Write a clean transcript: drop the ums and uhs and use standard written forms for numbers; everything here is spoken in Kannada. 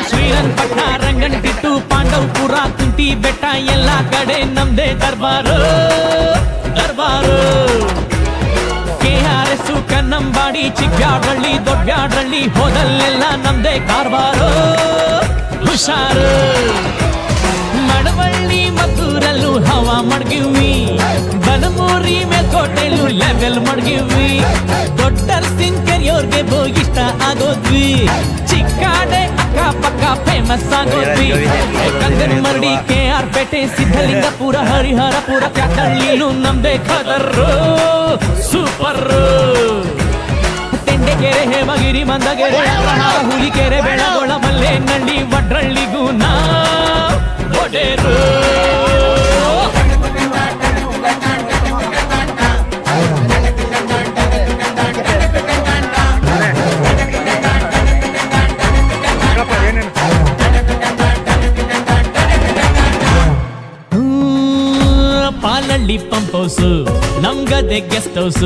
ಶ್ರೀರಂಗಪಟ್ಟಣ ರಂಗನತಿಟ್ಟು ಪಾಂಡವಪುರ ಕುಂಟಿ ಬೆಟ್ಟ ಎಲ್ಲ ಕಡೆ ನಮ್ದೇ ದರ್ಬಾರು ದರ್ಬಾರು KRS ಕನ್ನಂಬಾಡಿ ಚಿಕ್ಕಬ್ಯಾಡಳ್ಳಿ ದೊಡ್ಡಬ್ಯಾಡಳ್ಳಿ ಹೋದಲ್ಲೆಲ್ಲ ನಮ್ದೇ ಕಾರ್ಬಾರು ಹುಷಾರು ಮಡವಳ್ಳಿ ಮದ್ದೂರಲ್ಲೂ ಹವಾ ಮಡ್ಗಿವಿ ಬನಮೂರಿ ಮೇಲ್ಕೋಟೆಲ್ಲೂ ಲೆವೆಲ್ ಮಡ್ಗಿವಿ ದೊಡ್ಡ ಸಿಂಗ್ ಕೆರಿಯೋರ್ಗೆ ಇಷ್ಟ ಆಗೋದ್ವಿ ಚಿಕ್ಕಾಡೆ ಅಕ್ಕಪಕ್ಕ ಫೇಮಸ್ ಆಗೋದ್ವಿ ಕಂಗನಮರಡಿ KR ಪೇಟೆ ಸಿದ್ಧಲಿಂಗಪುರ ಹರಿಹರಪುರ ಕ್ಯಾತಳ್ಳಿಲೂ ನಮ್ದೇ ಖದರ್ರು ಸೂಪರ್ ತೆಂಡೆಕೆರೆ ಹೇಮಗಿರಿ ಮಂದಗೆರೆ ಹುಲಿಕೆರೆ ಬೆಳಗೊಳ ಮಲ್ಲೇನಹಳ್ಳಿ ವಡ್ರಳ್ಳಿಗೂ ನಾ ಒಡೆರು ಪಾಲಳ್ಳಿ ಪಂಪ್ ಹೌಸ್ ನಮ್ಗದೆ ಗೆಸ್ಟ್ ಹೌಸ್